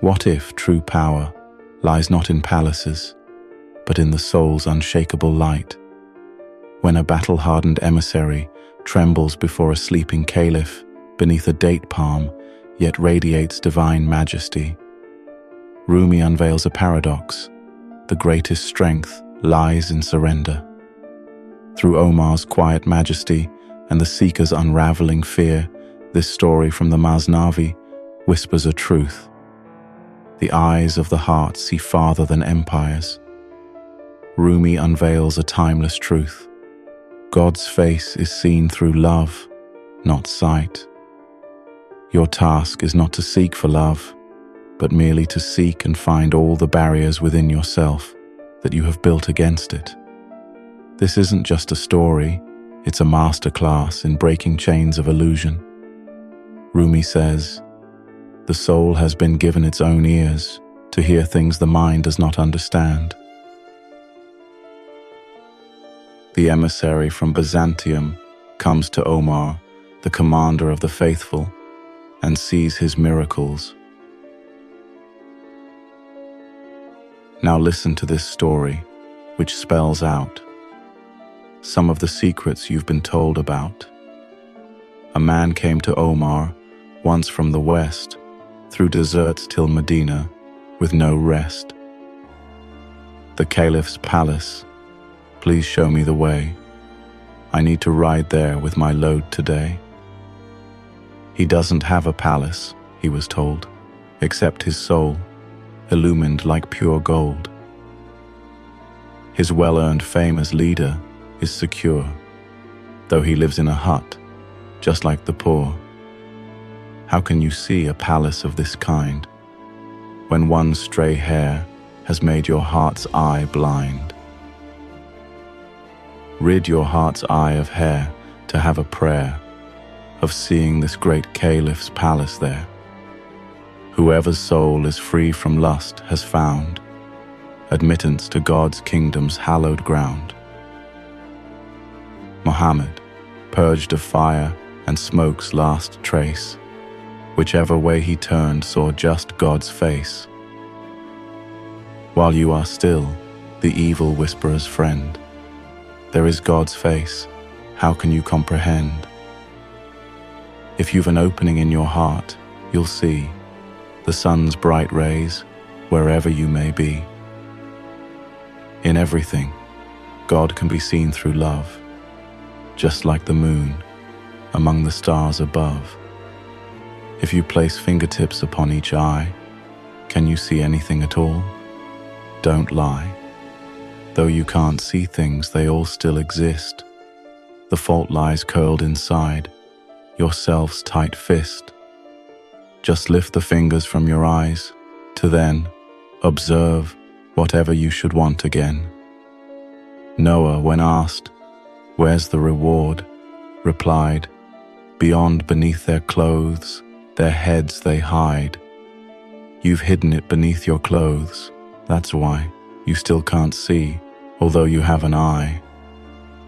What if true power lies not in palaces, but in the soul's unshakable light? When a battle-hardened emissary trembles before a sleeping caliph beneath a date palm, yet radiates divine majesty. Rumi unveils a paradox. The greatest strength lies in surrender. Through Omar's quiet majesty and the seeker's unraveling fear, this story from the Masnavi whispers a truth. The eyes of the heart see farther than empires. Rumi unveils a timeless truth. God's face is seen through love, not sight. Your task is not to seek for love, but merely to seek and find all the barriers within yourself that you have built against it. This isn't just a story, it's a masterclass in breaking chains of illusion. Rumi says, "The soul has been given its own ears to hear things the mind does not understand." The emissary from Byzantium comes to Omar, the commander of the faithful, and sees his miracles. Now listen to this story, which spells out some of the secrets you've been told about. A man came to Omar, once from the west, through deserts till Medina, with no rest. The caliph's palace, please show me the way. I need to ride there with my load today. He doesn't have a palace, he was told, except his soul, illumined like pure gold. His well-earned fame as leader is secure, though he lives in a hut, just like the poor. How can you see a palace of this kind, when one stray hair has made your heart's eye blind? Rid your heart's eye of hair to have a prayer of seeing this great caliph's palace there. Whoever's soul is free from lust has found admittance to God's kingdom's hallowed ground. Muhammad, purged of fire and smoke's last trace, whichever way he turned saw just God's face. While you are still the evil whisperer's friend, there is God's face, how can you comprehend? If you've an opening in your heart, you'll see the sun's bright rays wherever you may be. In everything, God can be seen through love, just like the moon among the stars above. If you place fingertips upon each eye, can you see anything at all? Don't lie. Though you can't see things, they all still exist. The fault lies curled inside yourself's tight fist. Just lift the fingers from your eyes to then observe whatever you should want again. Noah, when asked, "Where's the reward?" replied, "Beyond, beneath their clothes, their heads they hide." You've hidden it beneath your clothes, that's why you still can't see, although you have an eye.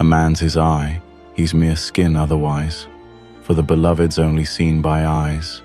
A man's his eye, he's mere skin otherwise, for the beloved's only seen by eyes.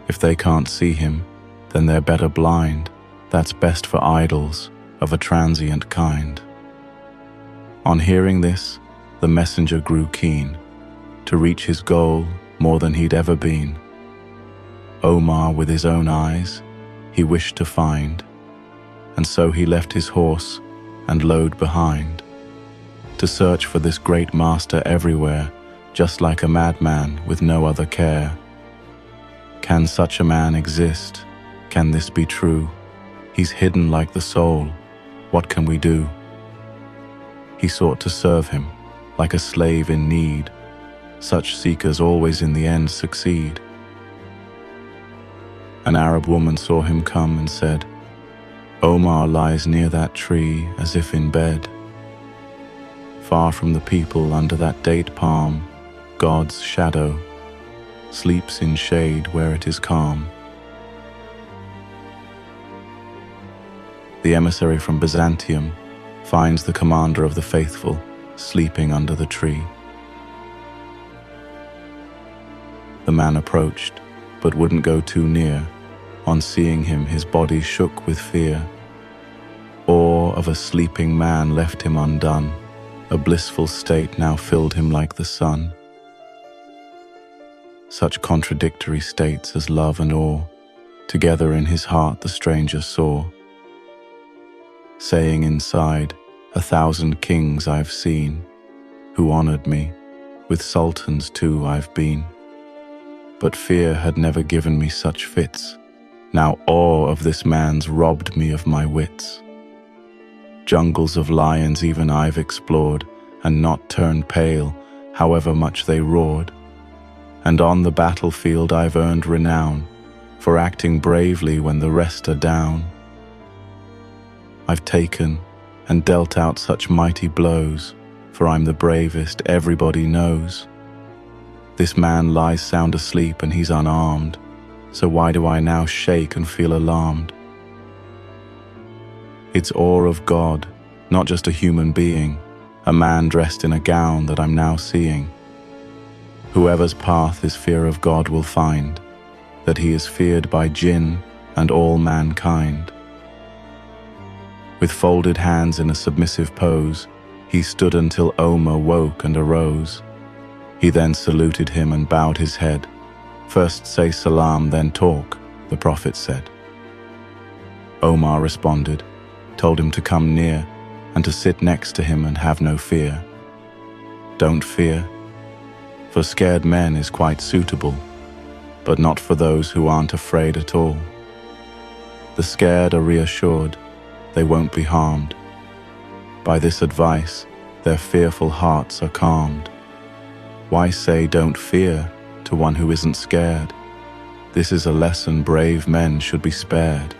If they can't see him, then they're better blind, that's best for idols of a transient kind. On hearing this, the messenger grew keen to reach his goal more than he'd ever been. Omar, with his own eyes, he wished to find, and so he left his horse and load behind, to search for this great master everywhere, just like a madman with no other care. Can such a man exist? Can this be true? He's hidden like the soul. What can we do? He sought to serve him, like a slave in need. Such seekers always in the end succeed. An Arab woman saw him come and said, "Omar lies near that tree as if in bed. Far from the people under that date palm, God's shadow sleeps in shade where it is calm." The emissary from Byzantium finds the commander of the faithful sleeping under the tree. The man approached, but wouldn't go too near, On seeing him, his body shook with fear. Awe of a sleeping man left him undone. A blissful state now filled him like the sun. Such contradictory states as love and awe, together in his heart the stranger saw. Saying inside, 1,000 kings I've seen, who honored me, with sultans too I've been. But fear had never given me such fits. Now awe of this man's robbed me of my wits. Jungles of lions even I've explored, and not turned pale, however much they roared. And on the battlefield I've earned renown, for acting bravely when the rest are down. I've taken and dealt out such mighty blows, for I'm the bravest, everybody knows. This man lies sound asleep and he's unarmed, so why do I now shake and feel alarmed? It's awe of God, not just a human being, a man dressed in a gown that I'm now seeing. Whoever's path is fear of God will find that he is feared by jinn and all mankind. With folded hands in a submissive pose, he stood until Omar woke and arose. He then saluted him and bowed his head. First say salam, then talk, the Prophet said. Omar responded, told him to come near and to sit next to him and have no fear. Don't fear, for scared men is quite suitable, but not for those who aren't afraid at all. The scared are reassured, they won't be harmed. By this advice, their fearful hearts are calmed. Why say don't fear to one who isn't scared? This is a lesson brave men should be spared.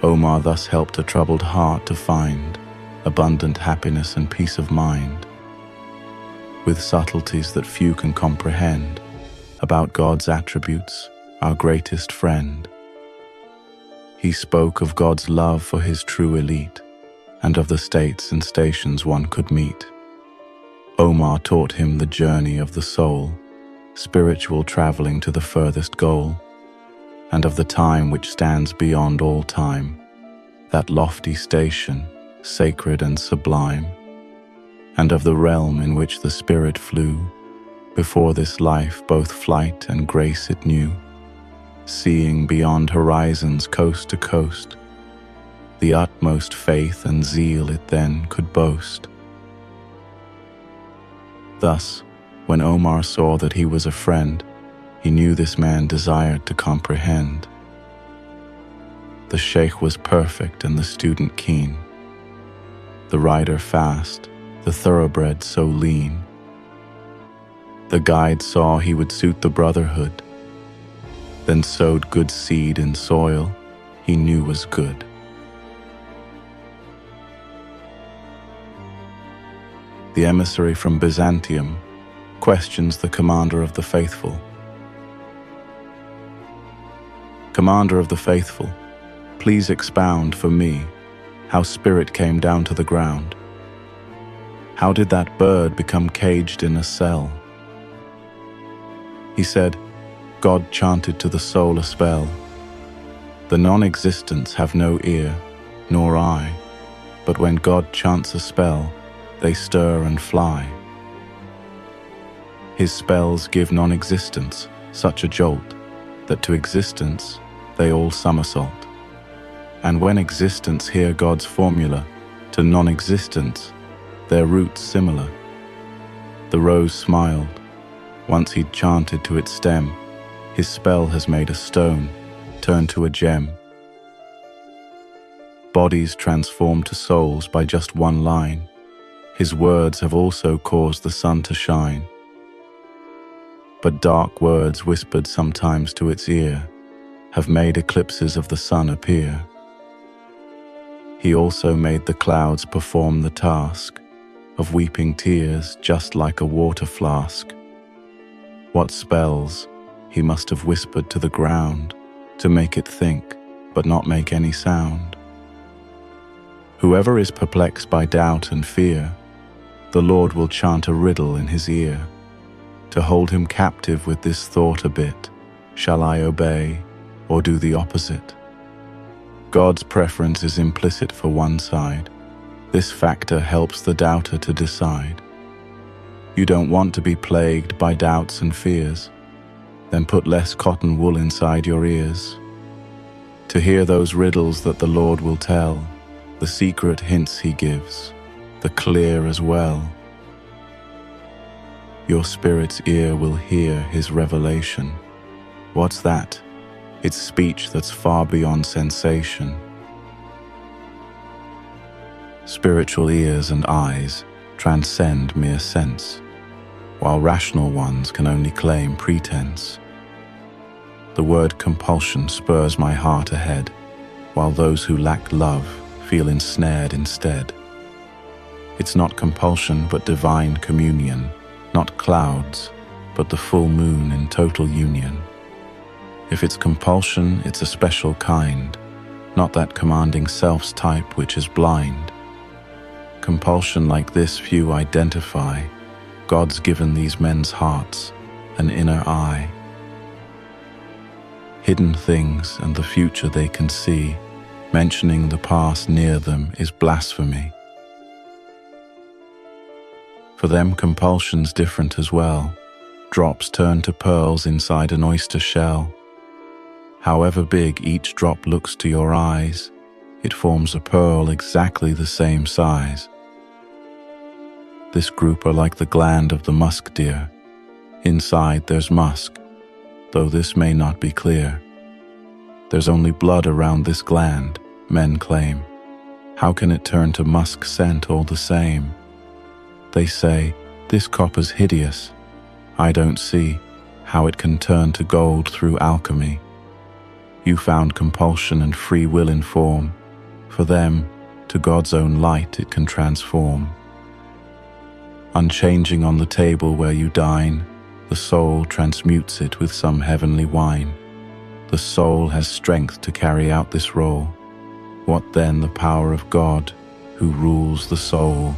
Omar thus helped a troubled heart to find abundant happiness and peace of mind, with subtleties that few can comprehend, about God's attributes, our greatest friend. He spoke of God's love for his true elite, and of the states and stations one could meet. Omar taught him the journey of the soul, spiritual traveling to the furthest goal, and of the time which stands beyond all time, that lofty station, sacred and sublime, and of the realm in which the spirit flew, before this life both flight and grace it knew, seeing beyond horizons coast to coast, the utmost faith and zeal it then could boast. Thus, when Omar saw that he was a friend, he knew this man desired to comprehend. The sheikh was perfect and the student keen, the rider fast, the thoroughbred so lean. The guide saw he would suit the brotherhood, then sowed good seed in soil he knew was good. The emissary from Byzantium questions the commander of the faithful. Commander of the faithful, please expound for me how spirit came down to the ground. How did that bird become caged in a cell? He said, God chanted to the soul a spell. The non-existents have no ear, nor eye, but when God chants a spell, they stir and fly. His spells give non-existence such a jolt that to existence they all somersault. And when existence hear God's formula, to non-existence their roots similar. The rose smiled. Once he'd chanted to its stem, his spell has made a stone turn to a gem. Bodies transform to souls by just one line. His words have also caused the sun to shine. But dark words whispered sometimes to its ear have made eclipses of the sun appear. He also made the clouds perform the task of weeping tears just like a water flask. What spells he must have whispered to the ground to make it think but not make any sound. Whoever is perplexed by doubt and fear, the Lord will chant a riddle in his ear. To hold him captive with this thought a bit, shall I obey or do the opposite. God's preference is implicit for one side. This factor helps the doubter to decide. You don't want to be plagued by doubts and fears? Then put less cotton wool inside your ears. To hear those riddles that the Lord will tell, the secret hints he gives, the clear as well. Your spirit's ear will hear his revelation. What's that? It's speech that's far beyond sensation. Spiritual ears and eyes transcend mere sense, while rational ones can only claim pretense. The word compulsion spurs my heart ahead, while those who lack love feel ensnared instead. It's not compulsion but divine communion, not clouds, but the full moon in total union. If it's compulsion, it's a special kind, not that commanding self's type which is blind. Compulsion like this few identify. God's given these men's hearts an inner eye. Hidden things and the future they can see, mentioning the past near them is blasphemy. For them compulsion's different as well. Drops turn to pearls inside an oyster shell. However big each drop looks to your eyes, it forms a pearl exactly the same size. This group are like the gland of the musk deer. Inside there's musk, though this may not be clear. There's only blood around this gland, men claim. How can it turn to musk scent all the same? They say, this copper's hideous. I don't see how it can turn to gold through alchemy. You found compulsion and free will in form. For them, to God's own light it can transform. Unchanging on the table where you dine, the soul transmutes it with some heavenly wine. The soul has strength to carry out this role. What then the power of God, who rules the soul?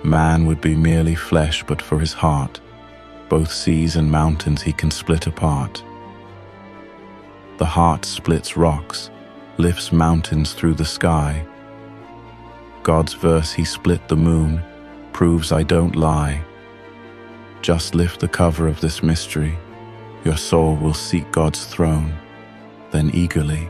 Man would be merely flesh but for his heart. Both seas and mountains he can split apart. The heart splits rocks, lifts mountains through the sky. God's verse he split the moon, proves I don't lie. Just lift the cover of this mystery, your soul will seek God's throne, then eagerly